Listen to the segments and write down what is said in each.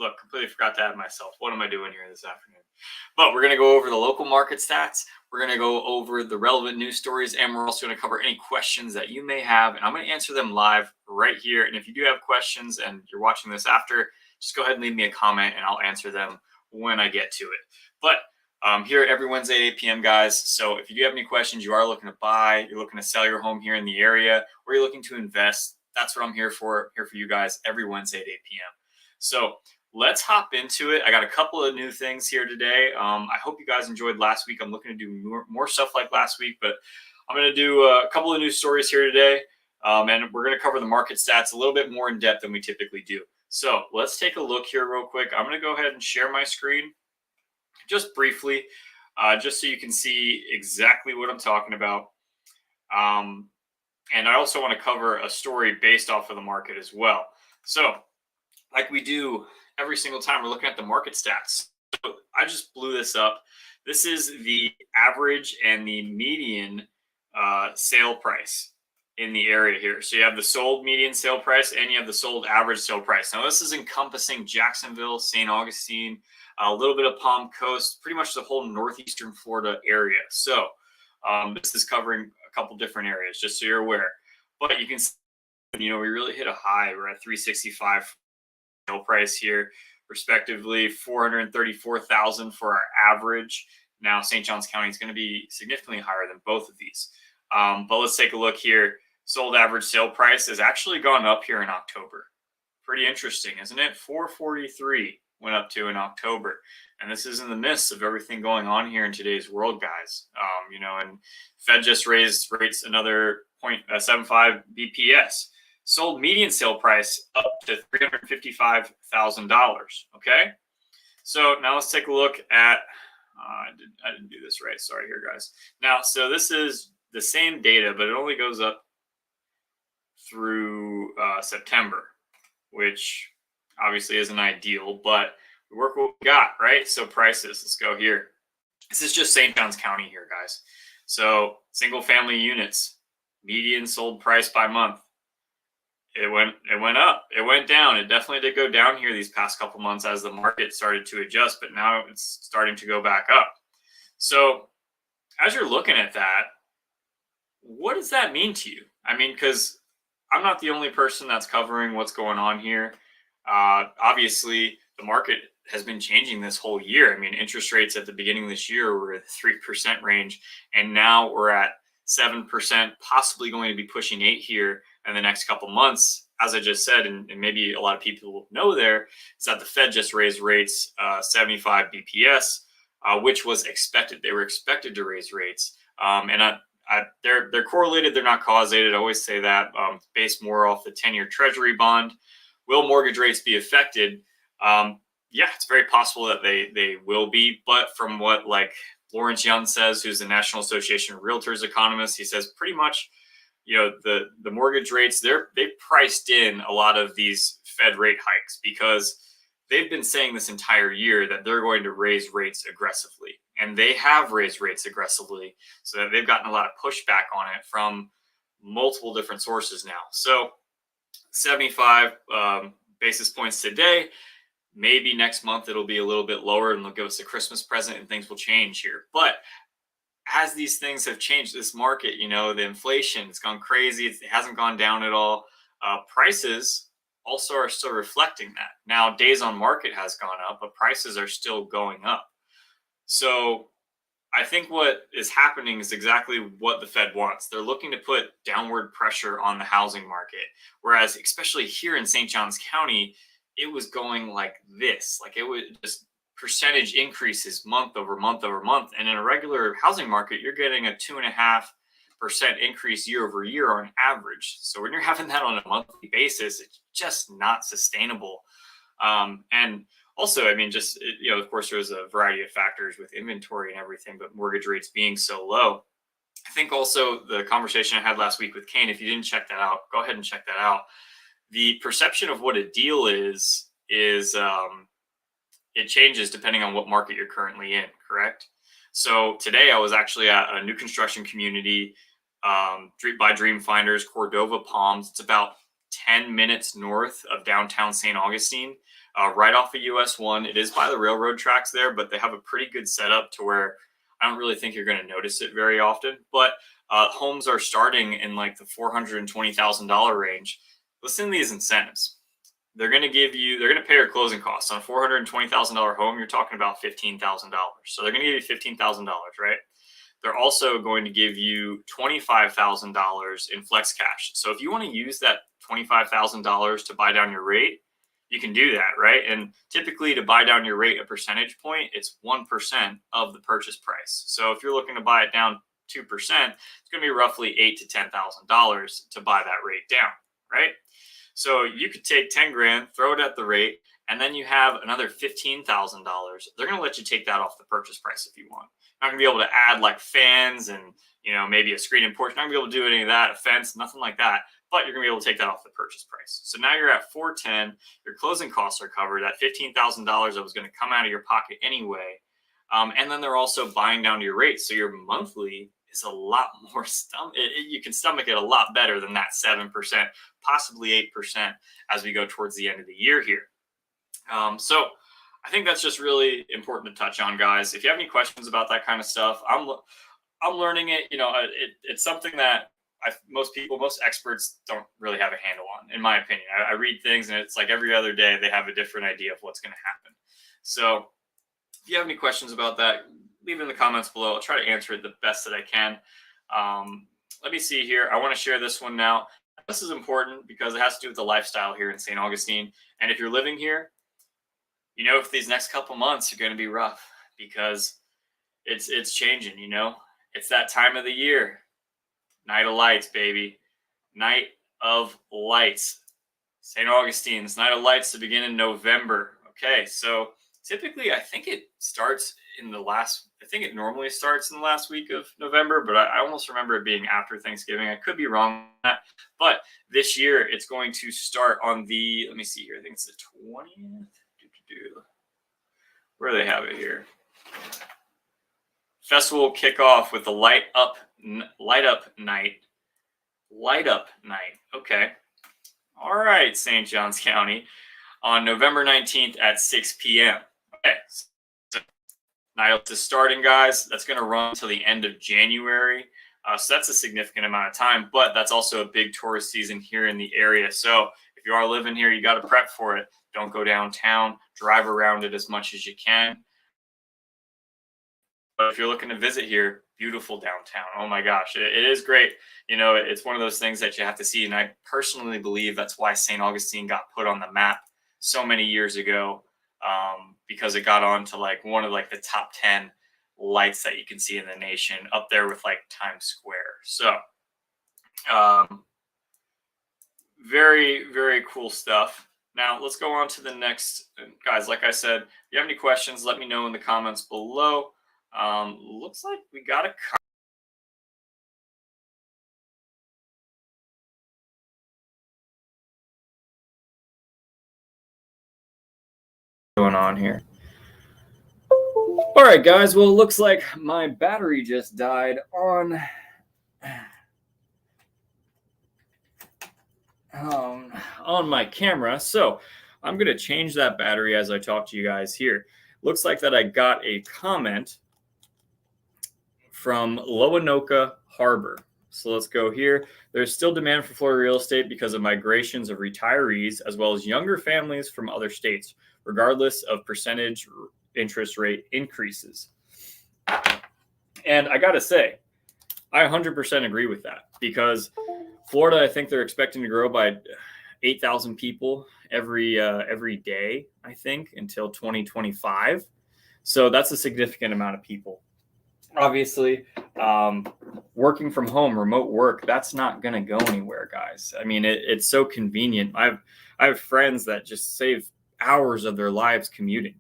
look, completely forgot to add myself. What am I doing here this afternoon? But we're going to go over the local market stats. We're going to go over the relevant news stories, and we're also going to cover any questions that you may have. And I'm going to answer them live right here. And if you do have questions and you're watching this after, just go ahead and leave me a comment and I'll answer them when I get to it. But here every Wednesday at 8 p.m., guys. So if you do have any questions, you are looking to buy, you're looking to sell your home here in the area, or you're looking to invest, that's what I'm here for you guys every Wednesday at 8 p.m. So let's hop into it. I got a couple of new things here today. I hope you guys enjoyed last week. I'm looking to do more stuff like last week, but I'm going to do a couple of news stories here today. And we're going to cover the market stats a little bit more in depth than we typically do. So let's take a look here real quick. I'm going to go ahead and share my screen just briefly, just so you can see exactly what I'm talking about. And I also want to cover a story based off of the market as well. So like we do every single time we're looking at the market stats. So I just blew this up. This is the average and the median sale price in the area here. So you have the sold median sale price and you have the sold average sale price. Now this is encompassing Jacksonville, St. Augustine, a little bit of Palm Coast, pretty much the whole northeastern Florida area. So this is covering a couple different areas, just so you're aware. But you can see, we really hit a high. We're at 365 sale price here, respectively, 434,000 for our average. Now St. Johns County is going to be significantly higher than both of these. But let's take a look here. Sold average sale price has actually gone up here in October. Pretty interesting, isn't it? 443 went up to in October. And this is in the midst of everything going on here in today's world, guys. And Fed just raised rates another 0.75 BPS. Sold median sale price up to $355,000. Okay. So now let's take a look at, I didn't do this right. Sorry here, guys. Now, so this is the same data, but it only goes up through September, which obviously isn't ideal, but we work what we got, right? So prices, let's go here. This is just St. Johns County here, guys. So single family units, median sold price by month. It went up, it went down. It definitely did go down here these past couple months as the market started to adjust, but now it's starting to go back up. So as you're looking at that, what does that mean to you? I mean, because I'm not the only person that's covering what's going on here. Obviously, the market has been changing this whole year. I mean, interest rates at the beginning of this year were at the 3% range, and now we're at 7%, possibly going to be pushing 8% here in the next couple months. As I just said, and maybe a lot of people know there, is that the Fed just raised rates 75 BPS, which was expected. They were expected to raise rates. They're correlated, they're not causated. I always say that, based more off the 10-year Treasury bond. Will mortgage rates be affected? Yeah, it's very possible that they will be. But from what like Lawrence Young says, who's the National Association of Realtors economist, he says pretty much, the mortgage rates, they priced in a lot of these Fed rate hikes because they've been saying this entire year that they're going to raise rates aggressively. And they have raised rates aggressively, so that they've gotten a lot of pushback on it from multiple different sources now. So 75 basis points today. Maybe next month it'll be a little bit lower and they'll give us a Christmas present and things will change here. But as these things have changed, this market, the inflation, it's gone crazy. It hasn't gone down at all. Prices also are still reflecting that. Now, days on market has gone up, but prices are still going up. So I think what is happening is exactly what the Fed wants. They're looking to put downward pressure on the housing market. Whereas, especially here in St. Johns County, it was going like this. Like it would just percentage increases month over month over month. And in a regular housing market, you're getting a 2.5% increase year over year on average. So when you're having that on a monthly basis, it's just not sustainable. And also, I mean, of course, there's a variety of factors with inventory and everything, but mortgage rates being so low. I think also the conversation I had last week with Kane, if you didn't check that out, go ahead and check that out. The perception of what a deal is it changes depending on what market you're currently in, correct? So today I was actually at a new construction community by Dream Finders, Cordova Palms. It's about 10 minutes north of downtown St. Augustine, right off of US 1. It is by the railroad tracks there, but they have a pretty good setup to where I don't really think you're going to notice it very often. But homes are starting in like the $420,000 range. Listen to these incentives. They're going to pay your closing costs on a $420,000 home. You're talking about $15,000. So they're going to give you $15,000, right? They're also going to give you $25,000 in flex cash. So if you want to use that $25,000 to buy down your rate, you can do that, right? And typically to buy down your rate a percentage point, it's 1% of the purchase price. So if you're looking to buy it down 2%, it's going to be roughly $8,000 to $10,000 to buy that rate down, right? So you could take 10 grand, throw it at the rate, and then you have another $15,000. They're going to let you take that off the purchase price if you want. You're not going to be able to add like fans and, maybe a screen and porch. You're not going to be able to do any of that, a fence, nothing like that. But you're going to be able to take that off the purchase price. So now you're at $410,000. Your closing costs are covered. That $15,000 that was going to come out of your pocket anyway. And then they're also buying down your rate. So your monthly is a lot more you can stomach it a lot better than that 7%, possibly 8% as we go towards the end of the year here. So I think that's just really important to touch on, guys. If you have any questions about that kind of stuff, I'm learning it. It's something that most experts don't really have a handle on, in my opinion. I read things and it's like every other day they have a different idea of what's going to happen. So if you have any questions about that, leave it in the comments below. I'll try to answer it the best that I can. Let me see here. I want to share this one now. This is important because it has to do with the lifestyle here in St. Augustine. And if you're living here, if these next couple months are going to be rough because it's changing, It's that time of the year. Night of Lights, baby. Night of Lights. St. Augustine's Night of Lights to begin in November. Okay, so typically I think it normally starts in the last week of November, but I almost remember it being after Thanksgiving. I could be wrong on that. But this year it's going to start on let me see here. I think it's the 20th. Where do they have it here? Festival will kick off with the light up night. Okay. All right, St. Johns County on November 19th at 6 p.m. Okay. So night is starting, guys. That's going to run until the end of January. So that's a significant amount of time, but that's also a big tourist season here in the area. So if you are living here, you got to prep for it. Don't go downtown. Drive around it as much as you can. But if you're looking to visit here, beautiful downtown. Oh my gosh, it is great. It's one of those things that you have to see. And I personally believe that's why St. Augustine got put on the map so many years ago, because it got on to like one of like the top 10 lights that you can see in the nation, up there with like Times Square. So very, very cool stuff. Now let's go on to the next, guys. Like I said, if you have any questions, let me know in the comments below. Looks like we got a going on here. All right, guys. Well, it looks like my battery just died on my camera. So I'm going to change that battery as I talk to you guys here. Looks like that I got a comment from Loanoka Harbor. So let's go here. There's still demand for Florida real estate because of migrations of retirees as well as younger families from other states, regardless of percentage interest rate increases. And I got to say, I 100% agree with that because Florida, I think they're expecting to grow by 8,000 people every day, I think, until 2025. So that's a significant amount of people. Obviously, working from home, remote work, that's not going to go anywhere, guys. I mean, it's so convenient. I have friends that just save hours of their lives commuting,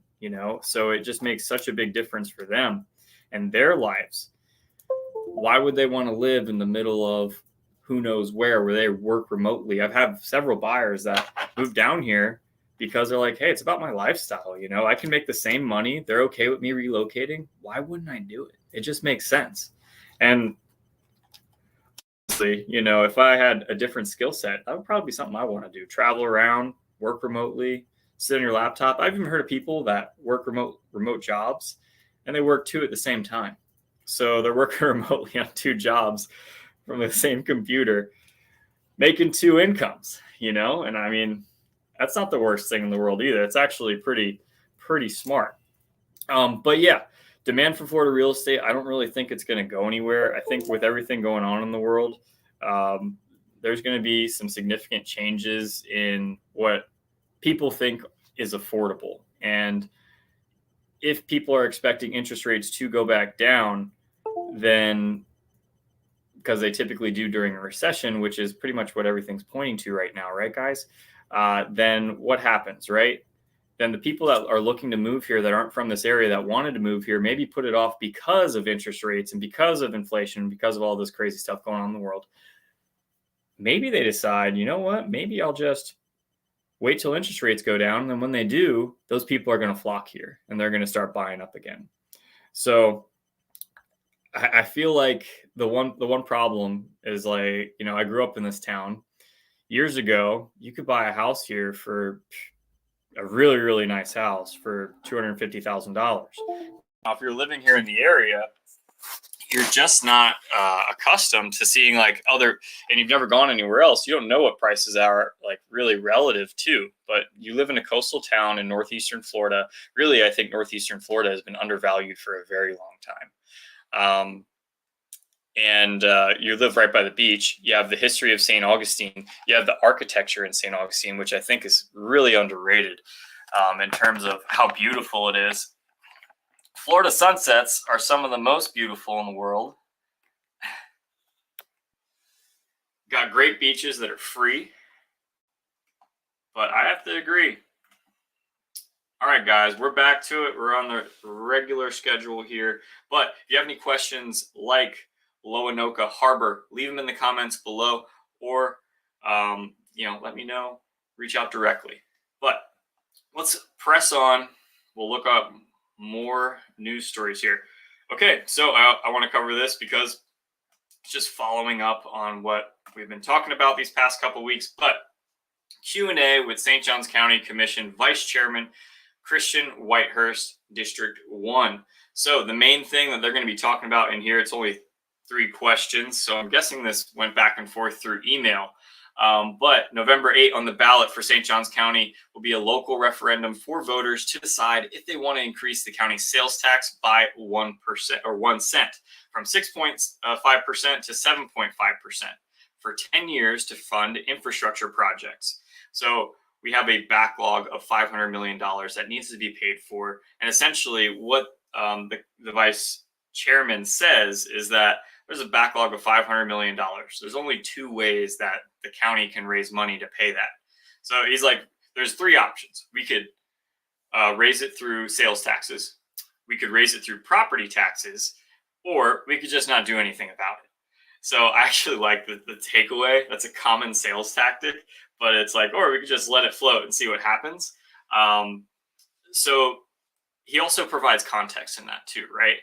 so it just makes such a big difference for them and their lives. Why would they want to live in the middle of who knows where they work remotely? I've had several buyers that moved down here because they're like, hey, it's about my lifestyle. I can make the same money. They're okay with me relocating. Why wouldn't I do it? It just makes sense. And you know, if I had a different skill set, that would probably be something I want to do. Travel around, work remotely, sit on your laptop. I've even heard of people that work remote jobs, and they work two at the same time. So they're working remotely on two jobs from the same computer, making two incomes, you know? And I mean, that's not the worst thing in the world either. It's actually pretty smart. But yeah, demand for Florida real estate, I don't really think it's going to go anywhere. I think with everything going on in the world, there's going to be some significant changes in what people think is affordable. And if people are expecting interest rates to go back down, then because they typically do during a recession, which is pretty much what everything's pointing to right now, right, guys? Then what happens, right? Then the people that are looking to move here that aren't from this area that wanted to move here maybe put it off because of interest rates and because of inflation, because of all this crazy stuff going on in the world. Maybe they decide, you know what, maybe I'll just wait till interest rates go down. And then when they do, those people are going to flock here and they're going to start buying up again. So I feel like the one problem is, like, you know, I grew up in this town. Years ago, you could buy a house here for a really, really nice house for $250,000. Now, if you're living here in the area, you're just not accustomed to seeing like other, and you've never gone anywhere else. You don't know what prices are like really relative to, but you live in a coastal town in northeastern Florida. Really, I think northeastern Florida has been undervalued for a very long time. And you live right by the beach. You have the history of St. Augustine. You have the architecture in St. Augustine, which I think is really underrated in terms of how beautiful it is. Florida sunsets are some of the most beautiful in the world. Got great beaches that are free, but I have to agree. All right, guys, we're back to it. We're on the regular schedule here. But if you have any questions like Loanoka Harbor, leave them in the comments below, or you know, let me know. Reach out directly. But let's press on. We'll look up more news stories here. Okay, so I want to cover this because it's just following up on what we've been talking about these past couple weeks. But Q&A with St. Johns County Commission Vice Chairman Christian Whitehurst, District 1. So the main thing that they're going to be talking about in here, it's only 3 questions. So I'm guessing this went back and forth through email. But November 8 on the ballot for St. Johns County will be a local referendum for voters to decide if they want to increase the county sales tax by 1% or 1 cent from 6.5% to 7.5% for 10 years to fund infrastructure projects. So we have a backlog of $500 million that needs to be paid for. And essentially what the vice chairman says is that there's a backlog of $500 million. There's only 2 ways that the county can raise money to pay that. So he's like, there's 3 options. We could raise it through sales taxes. We could raise it through property taxes, or we could just not do anything about it. So I actually like the takeaway. That's a common sales tactic, but it's like, or we could just let it float and see what happens. So he also provides context in that too, right?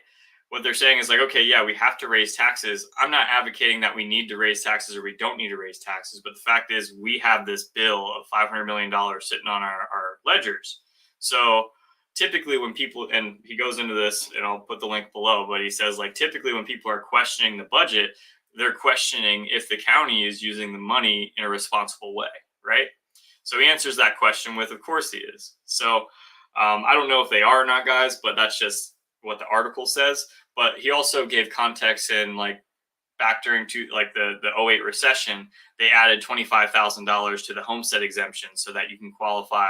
What they're saying is like, okay, yeah, we have to raise taxes. I'm not advocating that we need to raise taxes or we don't need to raise taxes. But the fact is we have this bill of $500 million sitting on our ledgers. So typically when people, and he goes into this, and I'll put the link below, but he says like, typically when people are questioning the budget, they're questioning if the county is using the money in a responsible way, right? So he answers that question with, of course he is. So I don't know if they are or not, guys, but that's just what the article says. But he also gave context in like back during the 08 recession, they added $25,000 to the homestead exemption so that you can qualify,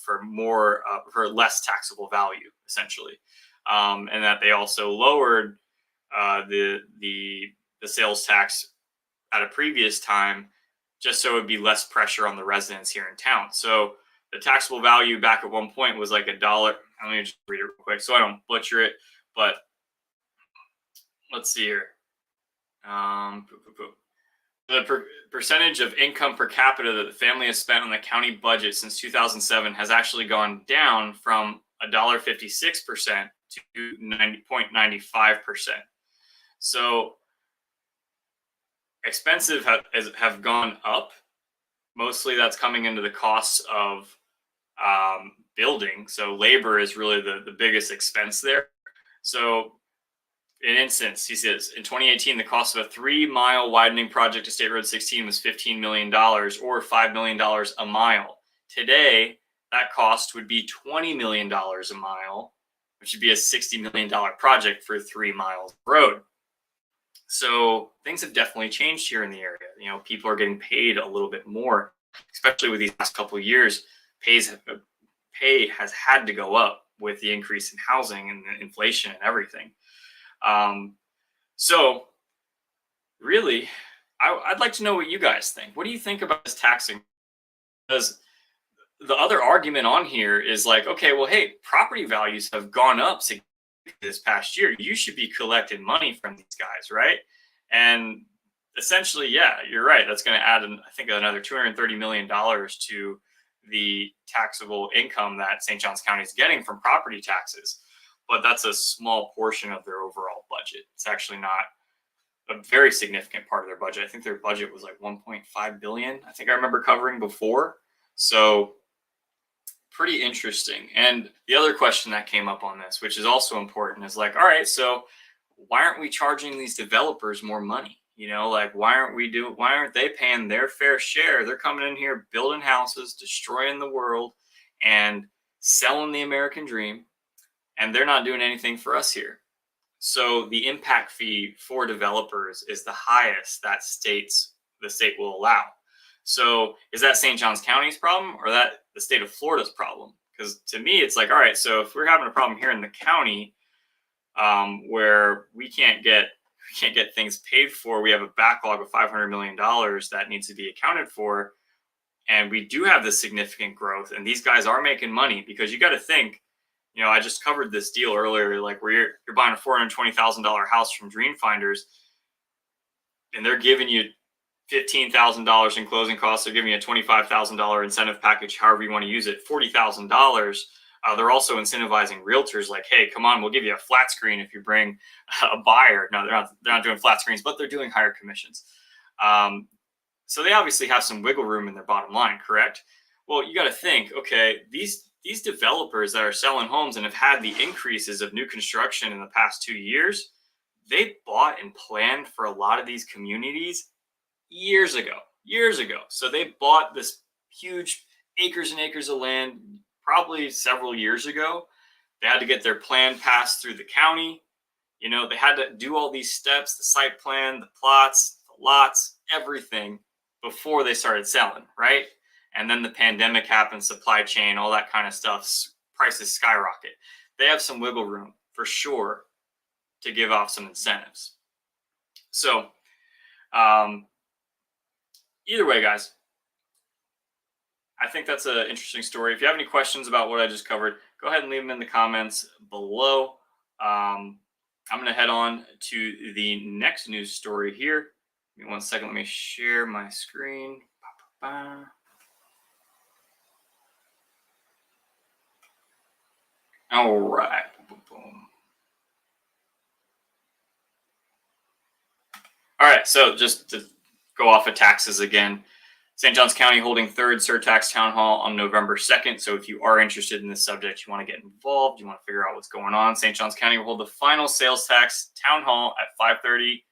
for more, for less taxable value, essentially. And that they also lowered the sales tax at a previous time, just so it would be less pressure on the residents here in town. So the taxable value back at one point was like $1. Let me just read it real quick so I don't butcher it. But let's see here. The percentage of income per capita that the family has spent on the county budget since 2007 has actually gone down from $1.56% to 90.95%. So expensive have gone up. Mostly that's coming into the costs of building. So labor is really the biggest expense there. So an instance, he says, in 2018, the cost of a 3-mile widening project to State Road 16 was $15 million or $5 million a mile. Today, that cost would be $20 million a mile, which would be a $60 million project for 3 miles of road. So things have definitely changed here in the area. You know, people are getting paid a little bit more, especially with these last couple of years. Pay has had to go up with the increase in housing and the inflation and everything. So really, I'd like to know what you guys think. What do you think about this taxing? Because the other argument on here is like, okay, well, hey, property values have gone up significantly this past year. You should be collecting money from these guys, right? And essentially, yeah, you're right. That's going to add, I think, another $230 million to the taxable income that St. Johns County is getting from property taxes. But that's a small portion of their overall budget. It's actually not a very significant part of their budget. I think their budget was like 1.5 billion. I think I remember covering before. So pretty interesting. And the other question that came up on this, which is also important, is like, all right, so why aren't we charging these developers more money? You know, like why aren't they paying their fair share? They're coming in here, building houses, destroying the world, and selling the American dream. And they're not doing anything for us here. So the impact fee for developers is the highest that the state will allow. So is that St. Johns County's problem or that the state of Florida's problem? Because to me, it's like, all right, so if we're having a problem here in the county where we can't get things paid for, we have a backlog of $500 million that needs to be accounted for, and we do have this significant growth, and these guys are making money, because you got to think, you know, I just covered this deal earlier, like where you're buying a $420,000 house from Dream Finders, and they're giving you $15,000 in closing costs. They're giving you a $25,000 incentive package, however you want to use it, $40,000. They're also incentivizing realtors, like, hey, come on, we'll give you a flat screen if you bring a buyer. No, they're not doing flat screens, but they're doing higher commissions. So they obviously have some wiggle room in their bottom line, correct? Well, you got to think, okay, these developers that are selling homes and have had the increases of new construction in the past 2 years, they bought and planned for a lot of these communities years ago. So they bought this huge acres and acres of land probably several years ago. They had to get their plan passed through the county. You know, they had to do all these steps, the site plan, the plots, the lots, everything before they started selling, right? And then the pandemic happened, supply chain, all that kind of stuff, prices skyrocket. They have some wiggle room for sure to give off some incentives. So either way, guys, I think that's an interesting story. If you have any questions about what I just covered, go ahead and leave them in the comments below. I'm going to head on to the next news story here. Give me 1 second. Let me share my screen. All right. All right. So just to go off of taxes again, St. Johns County holding third surtax town hall on November 2nd. So if you are interested in this subject, you want to get involved, you want to figure out what's going on, St. Johns County will hold the final sales tax town hall at 5:30.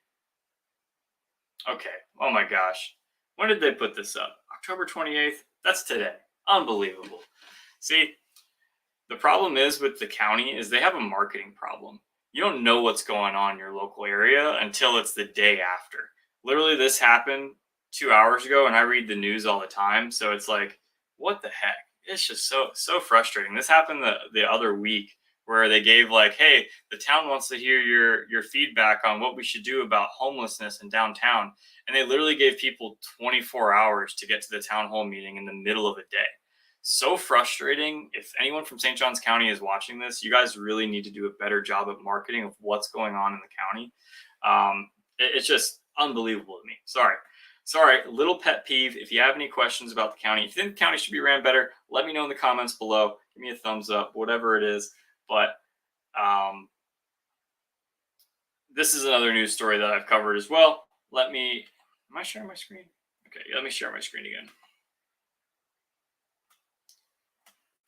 Okay. Oh my gosh. When did they put this up? October 28th? That's today. Unbelievable. See, the problem is with the county is they have a marketing problem. You don't know what's going on in your local area until it's the day after. Literally, this happened 2 hours ago, and I read the news all the time. So it's like, what the heck? It's just so frustrating. This happened the other week where they gave like, hey, the town wants to hear your feedback on what we should do about homelessness in downtown. And they literally gave people 24 hours to get to the town hall meeting in the middle of a day. So frustrating. If anyone from St. Johns County is watching this, you guys really need to do a better job of marketing of what's going on in the county. It's just unbelievable to me. Sorry, little pet peeve. If you have any questions about the county, if you think the county should be ran better, let me know in the comments below. Give me a thumbs up, whatever it is. But this is another news story that I've covered as well. Let me Am I sharing my screen? Okay, let me share my screen again.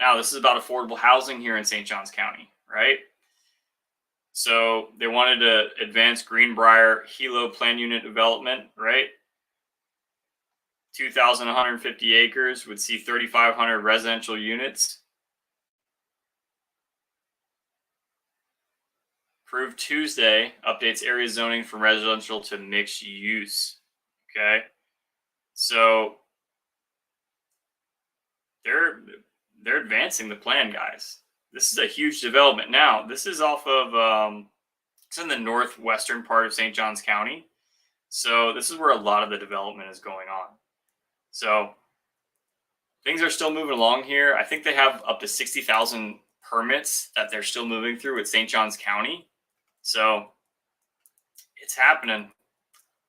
Now, this is about affordable housing here in St. Johns County, right? So they wanted to advance Greenbriar Helow plan unit development, right? 2,150 acres would see 3,500 residential units. Approved Tuesday, updates area zoning from residential to mixed use. Okay. So they're advancing the plan, guys. This is a huge development. Now, this is off of it's in the northwestern part of St. Johns County. So this is where a lot of the development is going on. So things are still moving along here. I think they have up to 60,000 permits that they're still moving through with St. Johns County. So it's happening.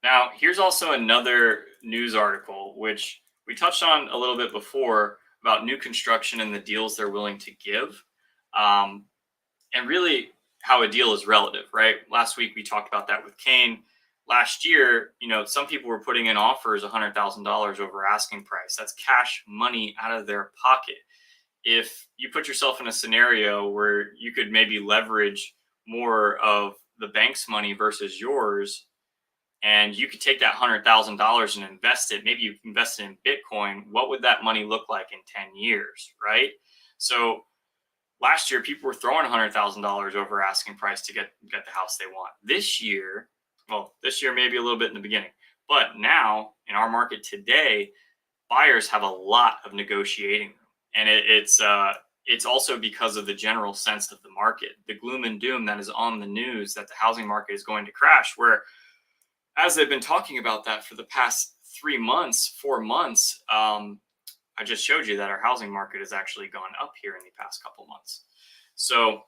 Now, here's also another news article, which we touched on a little bit before about new construction and the deals they're willing to give. And really how a deal is relative, right? Last week we talked about that with Kane. Last year, some people were putting in offers $100,000 over asking price. That's cash money out of their pocket. If you put yourself in a scenario where you could maybe leverage more of the bank's money versus yours, and you could take that $100,000 and invest it, maybe you invest it in Bitcoin, what would that money look like in 10 years, right? So last year, people were throwing $100,000 over asking price to get the house they want. This year maybe a little bit in the beginning, but now in our market today, buyers have a lot of negotiating room, and it's also because of the general sense of the market, the gloom and doom that is on the news that the housing market is going to crash. Where, as they've been talking about that for the past 4 months, I just showed you that our housing market has actually gone up here in the past couple months. So,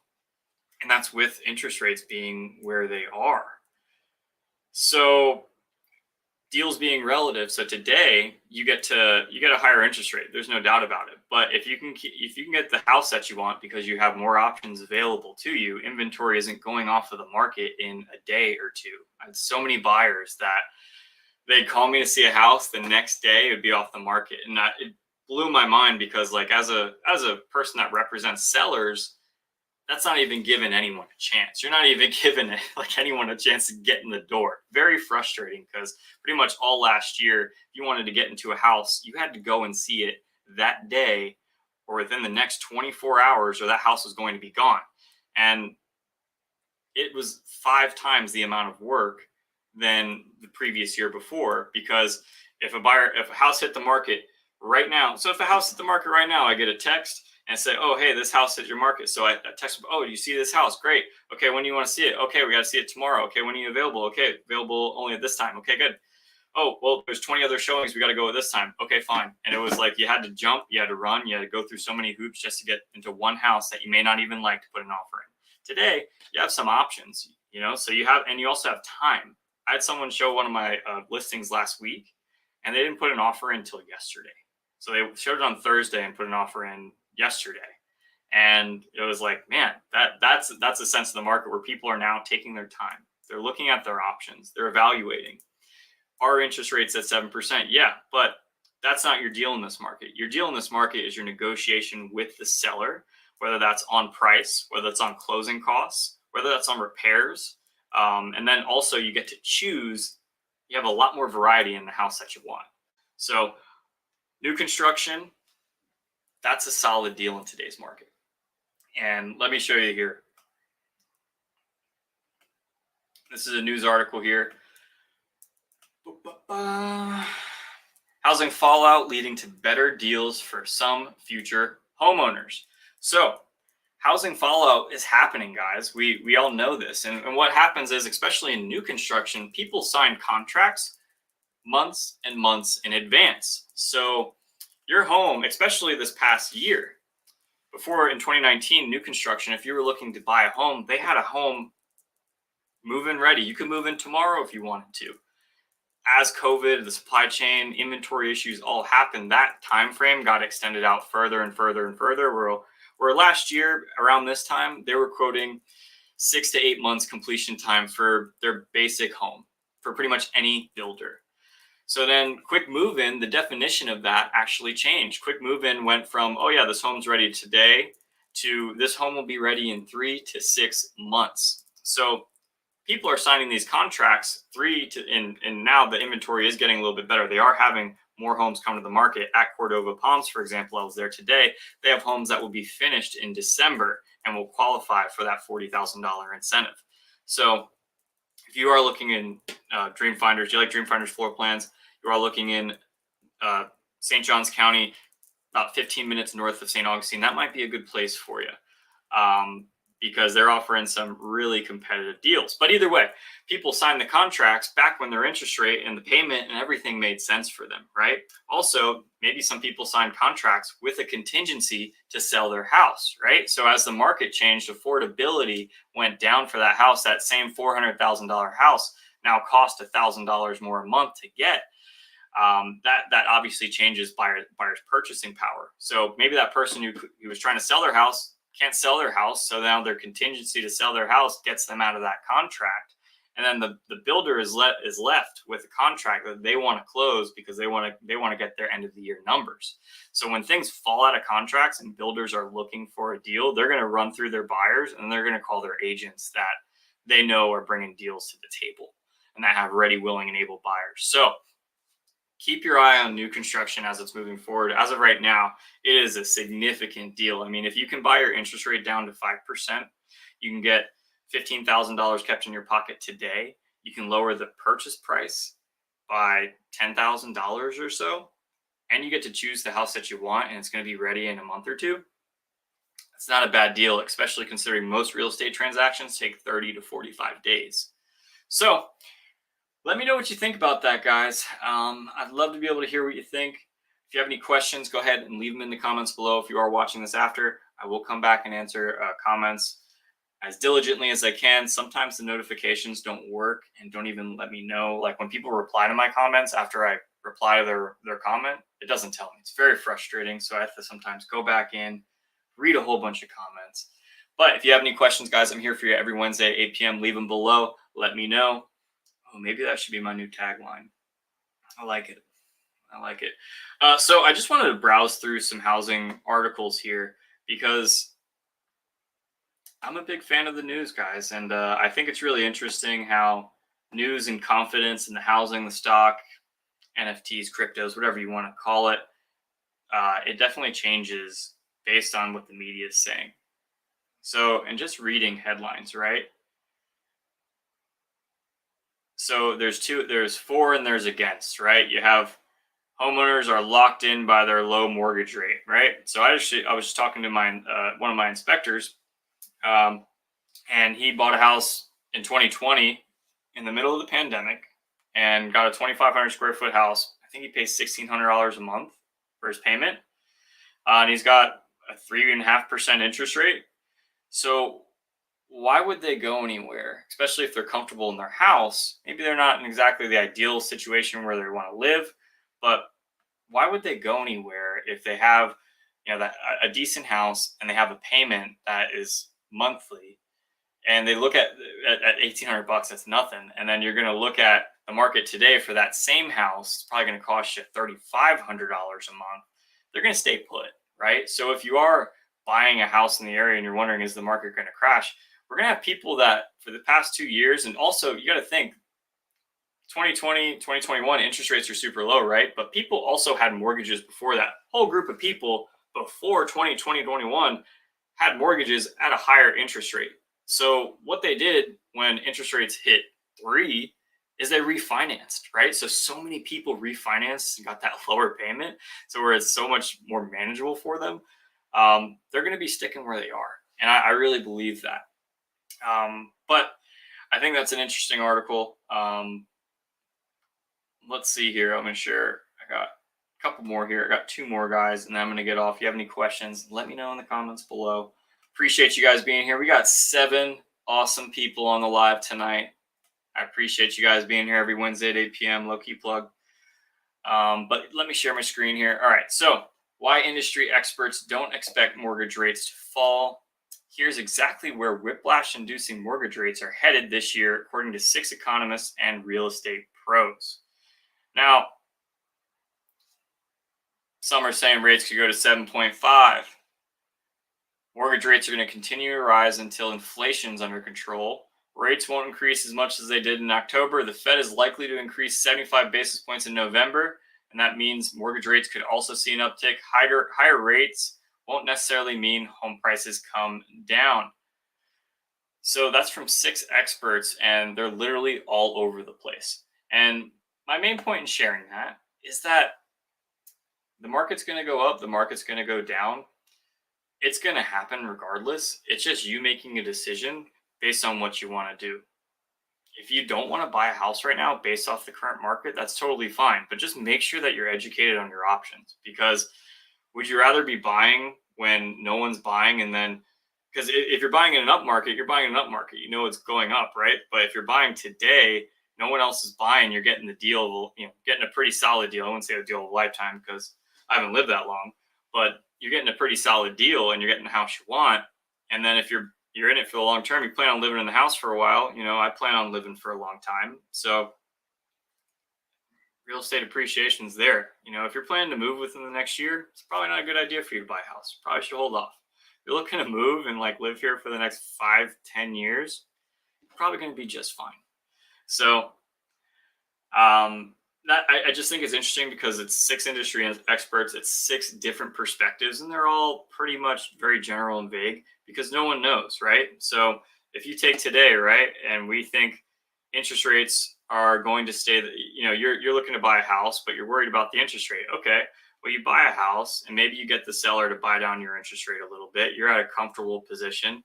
and that's with interest rates being where they are. So deals being relative. So today you get a higher interest rate. There's no doubt about it. But if you can get the house that you want because you have more options available to you, inventory isn't going off of the market in a day or two. I had so many buyers that they'd call me to see a house, the next day it would be off the market, and it blew my mind because, like, as a person that represents sellers, that's not even giving anyone a chance. You're not even giving anyone a chance to get in the door. Very frustrating, because pretty much all last year, if you wanted to get into a house, you had to go and see it that day or within the next 24 hours, or that house was going to be gone. And it was 5 times the amount of work than the previous year before, because if a house hit the market right now, so if a house hit the market right now, I get a text and say, oh, hey, this house hit your market. So I text them, oh, do you see this house? Great. Okay, when do you want to see it? Okay, we got to see it tomorrow. Okay, when are you available? Okay, available only at this time. Okay, good. Oh, well, there's 20 other showings. We got to go at this time. Okay, fine. And it was like you had to jump, you had to run, you had to go through so many hoops just to get into one house that you may not even like to put an offer in. Today, you have some options, so you also have time. I had someone show one of my listings last week, and they didn't put an offer in until yesterday. So they showed it on Thursday and put an offer in yesterday. And it was like, man, that's a sense of the market where people are now taking their time. They're looking at their options. They're evaluating. Our interest rate's at 7%. Yeah, but that's not your deal in this market. Your deal in this market is your negotiation with the seller, whether that's on price, whether that's on closing costs, whether that's on repairs. And then also you get to choose. You have a lot more variety in the house that you want. So new construction, that's a solid deal in today's market. And let me show you here. This is a news article here. Housing fallout leading to better deals for some future homeowners. So housing fallout is happening, guys. We all know this. And what happens is, especially in new construction, people sign contracts months and months in advance. So your home, especially this past year, before in 2019, new construction, if you were looking to buy a home, they had a home move-in ready. You could move in tomorrow if you wanted to. As COVID, the supply chain, inventory issues all happened, that time frame got extended out further and further and further. Where last year, around this time, they were quoting 6 to 8 months completion time for their basic home for pretty much any builder. So then quick move-in, the definition of that actually changed. Quick move-in went from, oh yeah, this home's ready today, to this home will be ready in 3 to 6 months. So people are signing these contracts and now the inventory is getting a little bit better. They are having more homes come to the market. At Cordova Palms, for example, I was there today. They have homes that will be finished in December and will qualify for that $40,000 incentive. So if you are looking in Dream Finders, you like Dream Finders floor plans, you are looking in St. Johns County, about 15 minutes north of St. Augustine, that might be a good place for you. Because they're offering some really competitive deals. But either way, people sign the contracts back when their interest rate and the payment and everything made sense for them, right? Also, maybe some people signed contracts with a contingency to sell their house, right? So as the market changed, affordability went down for that house. That same $400,000 house now cost $1,000 more a month to get. That obviously changes buyers' purchasing power. So maybe that person who was trying to sell their house can't sell their house, so now their contingency to sell their house gets them out of that contract, and then the builder is left with a contract that they want to close because they want to get their end of the year numbers. So when things fall out of contracts and builders are looking for a deal, they're going to run through their buyers and they're going to call their agents that they know are bringing deals to the table and that have ready, willing, and able buyers. So keep your eye on new construction as it's moving forward. As of right now, it is a significant deal. I mean, if you can buy your interest rate down to 5%, you can get $15,000 kept in your pocket today. You can lower the purchase price by $10,000 or so, and you get to choose the house that you want, and it's going to be ready in a month or two. It's not a bad deal, especially considering most real estate transactions take 30 to 45 days. So let me know what you think about that, guys. I'd love to be able to hear what you think. If you have any questions, go ahead and leave them in the comments below. If you are watching this after, I will come back and answer comments as diligently as I can. Sometimes the notifications don't work and don't even let me know. Like when people reply to my comments after I reply to their comment, it doesn't tell me. It's very frustrating. So I have to sometimes go back in, read a whole bunch of comments. But if you have any questions, guys, I'm here for you every Wednesday at 8 p.m. Leave them below. Let me know. Oh, maybe that should be my new tagline. I like it. So I just wanted to browse through some housing articles here because I'm a big fan of the news, guys. And I think it's really interesting how news and confidence in the housing, the stock, NFTs, cryptos, whatever you want to call it, it definitely changes based on what the media is saying. So, and just reading headlines, right? So there's for and there's against, right? You have homeowners are locked in by their low mortgage rate, right? So I was just talking to one of my inspectors, and he bought a house in 2020 in the middle of the pandemic and got a 2,500 square foot house. I think he pays $1,600 a month for his payment, and he's got a 3.5% interest rate. So why would they go anywhere, especially if they're comfortable in their house? Maybe they're not in exactly the ideal situation where they want to live, but why would they go anywhere if they have, a decent house and they have a payment that is monthly, and they look at $1,800, that's nothing. And then you're going to look at the market today for that same house, it's probably going to cost you $3,500 a month. They're going to stay put, right? So if you are buying a house in the area and you're wondering, is the market going to crash? We're going to have people that for the past 2 years, and also you got to think 2020, 2021, interest rates are super low, right? But people also had mortgages before that. Whole group of people before 2020, 2021 had mortgages at a higher interest rate. So what they did when interest rates hit 3 is they refinanced, right? So many people refinanced and got that lower payment. So where it's so much more manageable for them, they're going to be sticking where they are. And I really believe that. But I think that's an interesting article. Let's see here. I'm going to share. I got a couple more here. I got 2 more, guys, and then I'm going to get off. If you have any questions, let me know in the comments below. Appreciate you guys being here. We got 7 awesome people on the live tonight. I appreciate you guys being here every Wednesday at 8 p.m. Low-key plug. But let me share my screen here. All right. So why industry experts don't expect mortgage rates to fall. Here's exactly where whiplash-inducing mortgage rates are headed this year, according to 6 economists and real estate pros. Now, Some are saying rates could go to 7.5. Mortgage rates are going to continue to rise until inflation's under control. Rates won't increase as much as they did in October. The Fed is likely to increase 75 basis points in November, and that means mortgage rates could also see an uptick. Higher rates won't necessarily mean home prices come down. So that's from 6 experts, and they're literally all over the place. And my main point in sharing that is that the market's going to go up, the market's going to go down. It's going to happen regardless. It's just you making a decision based on what you want to do. If you don't want to buy a house right now based off the current market, that's totally fine. But just make sure that you're educated on your options, because would you rather be buying when no one's buying? And then, because if you're buying in an up market, you're buying in an up market, you know it's going up, right? But if you're buying today, no one else is buying, you're getting the deal, getting a pretty solid deal. I wouldn't say a deal of a lifetime because I haven't lived that long, but you're getting a pretty solid deal and you're getting the house you want. And then if you're in it for the long term, you plan on living in the house for a while. I plan on living for a long time. So real estate appreciation is there. If you're planning to move within the next year, it's probably not a good idea for you to buy a house. Probably should hold off. If you're looking to move and live here for the next 5-10 years, you're probably going to be just fine. So I just think it's interesting because it's 6 industry experts, it's 6 different perspectives, and they're all pretty much very general and vague because no one knows, right? So if you take today, right, and we think interest rates are going to stay, you're looking to buy a house, but you're worried about the interest rate. Okay, well, you buy a house and maybe you get the seller to buy down your interest rate a little bit. You're at a comfortable position.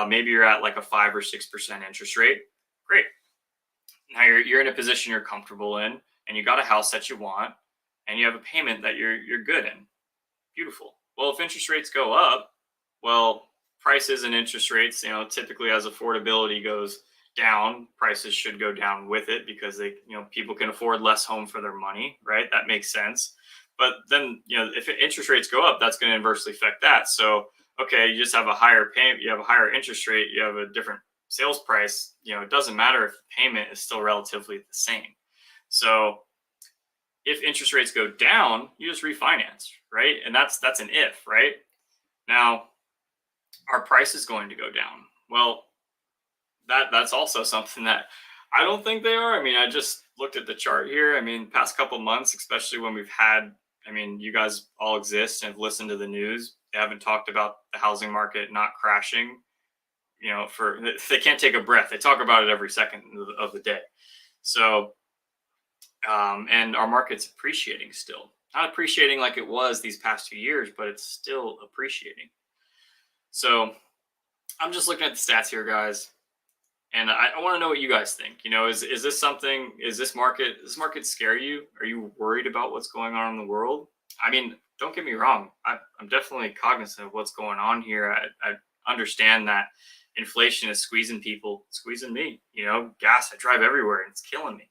Maybe you're at like a 5 or 6% interest rate. Great. Now you're in a position you're comfortable in, and you got a house that you want, and you have a payment that you're good in. Beautiful. Well, if interest rates go up, well, prices and interest rates, typically as affordability goes down, prices should go down with it because people can afford less home for their money, right? That makes sense. But then, if interest rates go up, that's going to inversely affect that. So, okay, you just have a higher payment, you have a higher interest rate, you have a different sales price, it doesn't matter if the payment is still relatively the same. So if interest rates go down, you just refinance, right? And that's an if, right? Now, are prices going to go down? Well, that's also something that I don't think they are. I just looked at the chart here. Past couple months, especially when we've had, you guys all exist and have listened to the news. They haven't talked about the housing market not crashing. They can't take a breath. They talk about it every second of the day. So, and our market's appreciating still. Not appreciating like it was these past 2 years, but it's still appreciating. So I'm just looking at the stats here, guys. And I want to know what you guys think. Is this something, does this market scare you? Are you worried about what's going on in the world? Don't get me wrong. I'm definitely cognizant of what's going on here. I understand that inflation is squeezing people, squeezing me. Gas, I drive everywhere and it's killing me.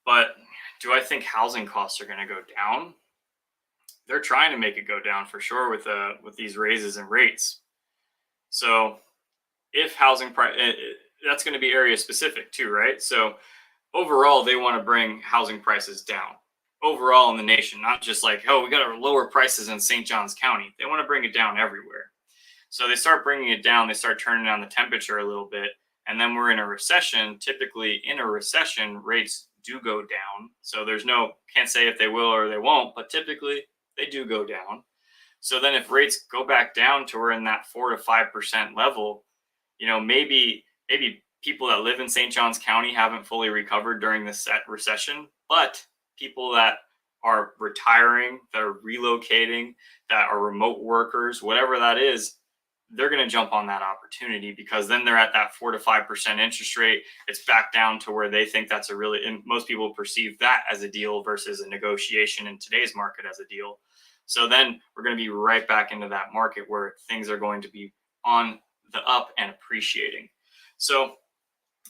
But do I think housing costs are going to go down? They're trying to make it go down for sure with these raises in rates. So if housing price, that's going to be area specific too, right? So overall, they want to bring housing prices down overall in the nation, not just we got to lower prices in St. Johns County. They want to bring it down everywhere. So they start bringing it down. They start turning down the temperature a little bit. And then we're in a recession. Typically in a recession, rates do go down. So can't say if they will or they won't, but typically they do go down. So then if rates go back down to we're in that 4 to 5% level, maybe people that live in St. Johns County haven't fully recovered during this recession, but people that are retiring, that are relocating, that are remote workers, whatever that is, they're going to jump on that opportunity because then they're at that 4 to 5% interest rate. It's back down to where they think that's and most people perceive that as a deal versus a negotiation in today's market as a deal. So then we're going to be right back into that market where things are going to be on the up and appreciating. So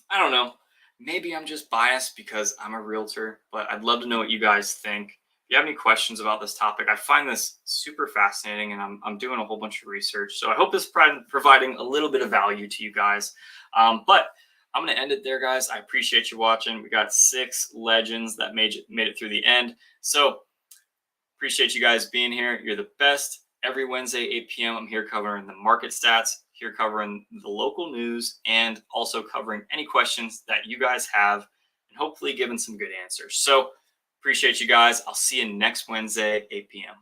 I don't know. Maybe I'm just biased because I'm a realtor, but I'd love to know what you guys think. If you have any questions about this topic, I find this super fascinating, and I'm doing a whole bunch of research. So I hope this is providing a little bit of value to you guys. But I'm going to end it there, guys. I appreciate you watching. We got 6 legends that made it through the end. So Appreciate you guys being here. You're the best. Every Wednesday, 8 p.m., I'm here covering the market stats, here covering the local news, and also covering any questions that you guys have, and hopefully giving some good answers. So appreciate you guys. I'll see you next Wednesday, 8 p.m.